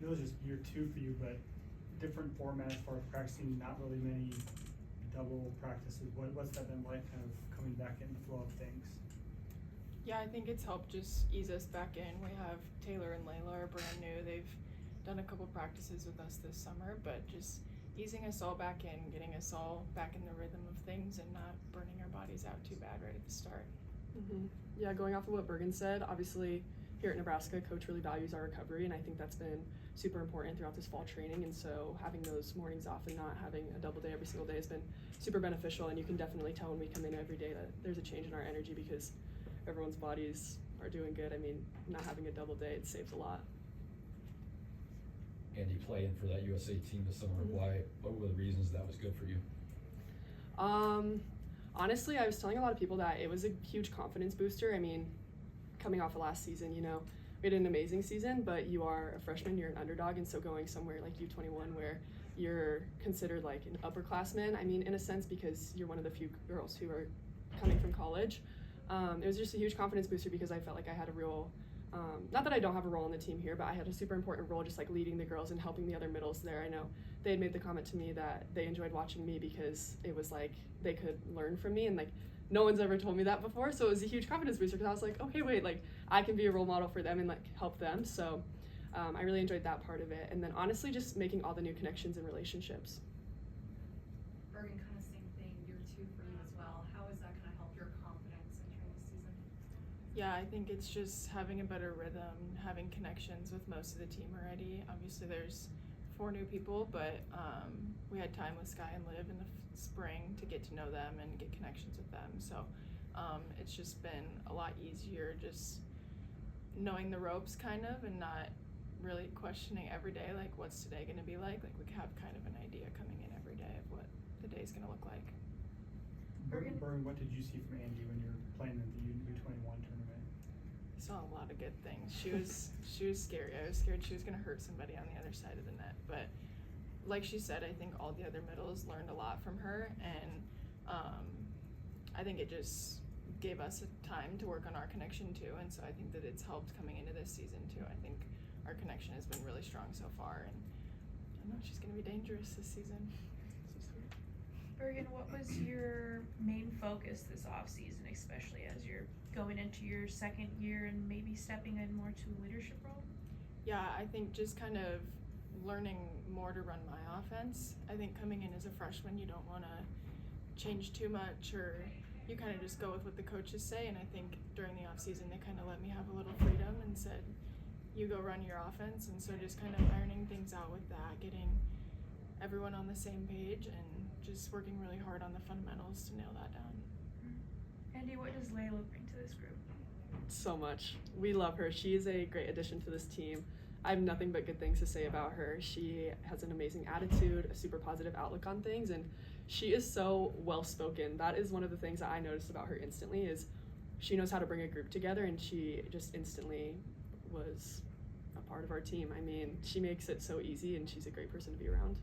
feels just year 2 for you, but different format as far as practicing, not really many double practices. What's that been like, kind of coming back in the flow of things? Yeah, I think it's helped just ease us back in. We have Taylor and Layla are brand new. They've done a couple practices with us this summer, but just easing us all back in, getting us all back in the rhythm of things and not burning our bodies out too bad right at the start. Mm-hmm. Yeah, going off of what Bergen said, obviously here at Nebraska, Coach really values our recovery, and I think that's been super important throughout this fall training, and so having those mornings off and not having a double day every single day has been super beneficial, and you can definitely tell when we come in every day that there's a change in our energy because everyone's bodies are doing good. I mean, not having a double day, it saves a lot. Andi playing for that USA team this summer. Mm-hmm. What were the reasons that was good for you? Honestly, I was telling a lot of people that it was a huge confidence booster. I mean, coming off of last season, you know, we had an amazing season, but you are a freshman, you're an underdog, and so going somewhere like U21 where you're considered like an upperclassman, I mean, in a sense, because you're one of the few girls who are coming from college, it was just a huge confidence booster because I felt like I had a real, not that I don't have a role in the team here, but I had a super important role just like leading the girls and helping the other middles there. I know they had made the comment to me that they enjoyed watching me because it was like they could learn from me, and like no one's ever told me that before, so it was a huge confidence booster because I was like, okay, wait, like I can be a role model for them and like help them. So I really enjoyed that part of it, and then honestly just making all the new connections and relationships. Bergen, kind of same thing, year 2 for you as well. How has that kind of helped your confidence entering the season? Yeah, I think it's just having a better rhythm, having connections with most of the team already. Obviously there's 4 new people, but we had time with Sky and Liv in the spring to get to know them and get connections with them. So it's just been a lot easier just knowing the ropes kind of and not really questioning every day, like what's today going to be like. Like we have kind of an idea coming in every day of what the day's going to look like. Bergen, what did you see from Andi when you were playing in the U21 tournament? I saw a lot of good things. She was scary. I was scared she was going to hurt somebody on the other side of the net. But like she said, I think all the other middles learned a lot from her, and I think it just gave us a time to work on our connection too. And so I think that it's helped coming into this season too. I think our connection has been really strong so far, and I know she's going to be dangerous this season. So sweet. Bergen, what was your main focus this offseason, especially as you're going into your second year and maybe stepping in more to a leadership role? Yeah, I think just kind of learning more to run my offense. I think coming in as a freshman, you don't want to change too much, or you kind of just go with what the coaches say, and I think during the offseason they kind of let me have a little freedom and said, you go run your offense, and so just kind of ironing things out with that, getting everyone on the same page, and just working really hard on the fundamentals to nail that down. Andi, what does Layla bring to this group? So much. We love her. She is a great addition to this team. I have nothing but good things to say about her. She has an amazing attitude, a super positive outlook on things, and she is so well-spoken. That is one of the things that I noticed about her instantly, is she knows how to bring a group together, and she just instantly was a part of our team. I mean, she makes it so easy, and she's a great person to be around.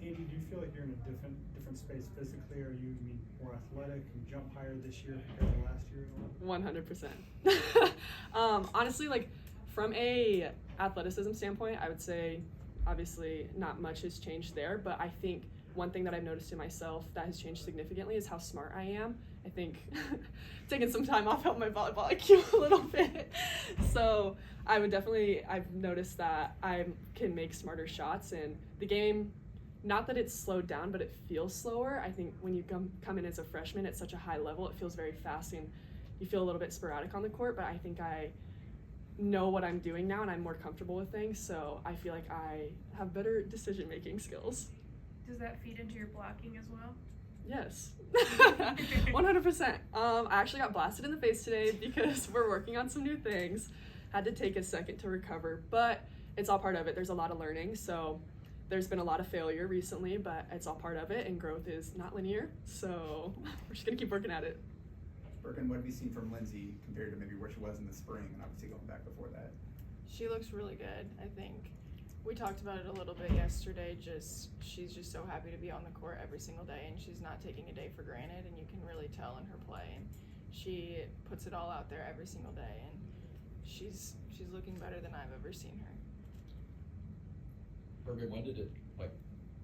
Andi, do you feel like you're in a different space physically? Are you more athletic and jump higher this year compared to last year? 100%. Honestly, like from a athleticism standpoint, I would say obviously not much has changed there, but I think one thing that I've noticed in myself that has changed significantly is how smart I am. I think taking some time off helped my volleyball IQ a little bit. So I've noticed that I can make smarter shots, and the game, not that it's slowed down, but it feels slower. I think when you come in as a freshman at such a high level, it feels very fast and you feel a little bit sporadic on the court, but I think I know what I'm doing now and I'm more comfortable with things, so I feel like I have better decision-making skills. Does that feed into your blocking as well? Yes. 100%. I actually got blasted in the face today because we're working on some new things. Had to take a second to recover, but it's all part of it. There's a lot of learning, so there's been a lot of failure recently, but it's all part of it, and growth is not linear, so we're just gonna keep working at it. Bergen, what have you seen from Lindsay compared to maybe where she was in the spring, and obviously going back before that? She looks really good, I think. We talked about it a little bit yesterday, she's just so happy to be on the court every single day, and she's not taking a day for granted, and you can really tell in her play, and she puts it all out there every single day, and she's She's looking better than I've ever seen her. Bergen, when did it like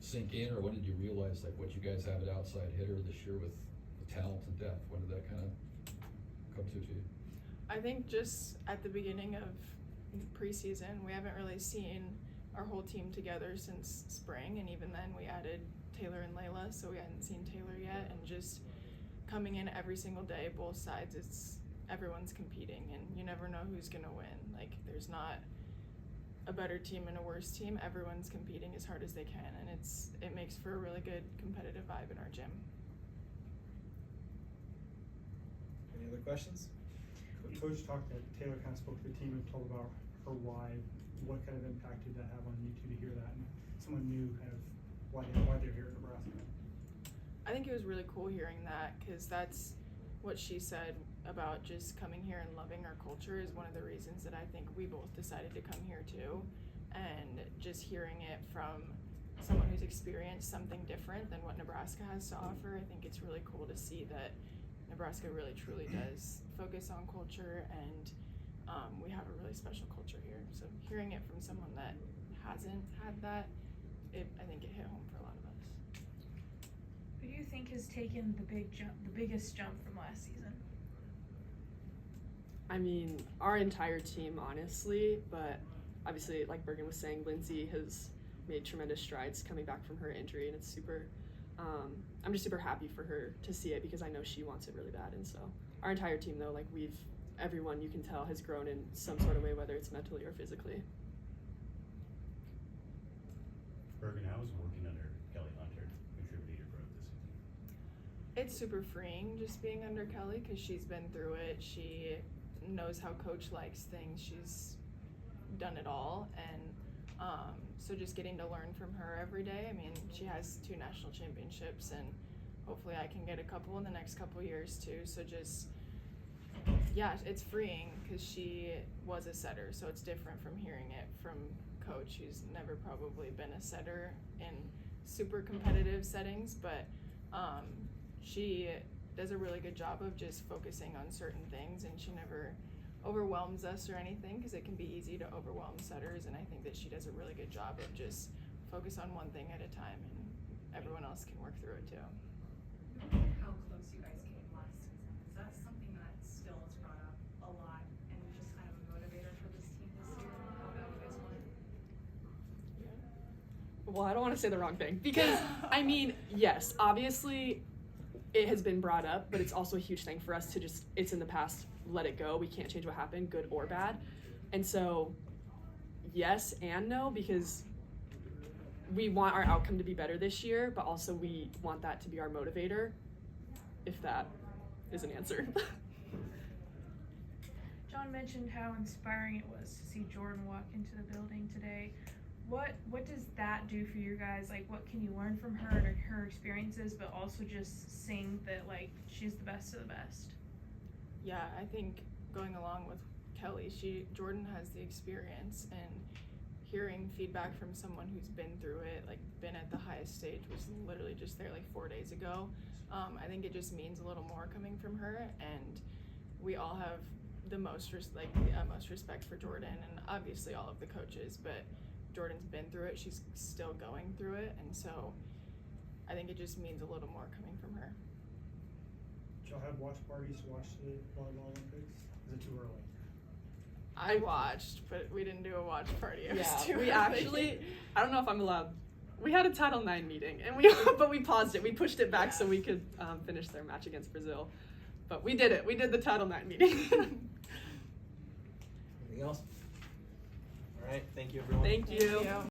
sink in, or when did you realize like what you guys have at outside hitter this year with the talent and depth? When did that kind of come to you? I think just at the beginning of preseason, we haven't really seen our whole team together since spring, and even then we added Taylor and Layla, so we hadn't seen Taylor yet, and just coming in every single day, both sides, everyone's competing, and you never know who's gonna win. Like, there's not a better team and a worse team. Everyone's competing as hard as they can, and it makes for a really good competitive vibe in our gym. Any other questions? Coach talked that Taylor kind of spoke to the team and told about her why. What kind of impact did that have on you two to hear that, and someone knew kind of why they're here at Nebraska? I think it was really cool hearing that, because that's what she said about just coming here and loving our culture is one of the reasons that I think we both decided to come here too. And just hearing it from someone who's experienced something different than what Nebraska has to offer, I think it's really cool to see that Nebraska really truly does focus on culture, and we have a really special culture here. So hearing it from someone that hasn't had that, I think it hit home for a lot of us. Who do you think has taken the biggest jump from last season? I mean, our entire team, honestly, but obviously, like Bergen was saying, Lindsay has made tremendous strides coming back from her injury, and it's super, I'm just super happy for her to see it, because I know she wants it really bad. And so our entire team, though, like everyone you can tell has grown in some sort of way, whether it's mentally or physically. Bergen, how is working under Kelly Hunter contributed to your growth this season? It's super freeing just being under Kelly, because she's been through it. She knows how coach likes things. She's done it all, and so just getting to learn from her every day. I mean, she has 2 national championships, and hopefully I can get a couple in the next couple years too. So just, yeah, it's freeing, because she was a setter, so it's different from hearing it from coach who's never probably been a setter in super competitive settings, but she does a really good job of just focusing on certain things, and she never overwhelms us or anything, because it can be easy to overwhelm setters, and I think that she does a really good job of just focus on one thing at a time, and everyone else can work through it too. How close you guys came last season, is that something that still is brought up a lot and just kind of a motivator for this team this year, how bad you guys won? Well, I don't want to say the wrong thing, because I mean, yes, obviously it has been brought up, but it's also a huge thing for us to just, it's in the past, let it go. We can't change what happened, good or bad. And so yes and no, because we want our outcome to be better this year, but also we want that to be our motivator, if that is an answer. John mentioned how inspiring it was to see Jordan walk into the building today. What does that do for you guys? Like, what can you learn from her and her experiences, but also just seeing that, like, she's the best of the best? Yeah, I think going along with Kelly, Jordan has the experience, and hearing feedback from someone who's been through it, like been at the highest stage, was literally just there like 4 days ago. I think it just means a little more coming from her, and we all have the utmost respect for Jordan, and obviously all of the coaches, but Jordan's been through it, she's still going through it, and so I think it just means a little more coming from her. Did y'all have watch parties to watch the volleyball Olympics? Is it too early? I watched, but we didn't do a watch party. It was too we early. actually, I don't know if I'm allowed. We had a Title IX meeting, and but we paused it. We pushed it back so we could finish their match against Brazil. But we did it. We did the Title IX meeting. Anything else? All right. Thank you, everyone. Thank you.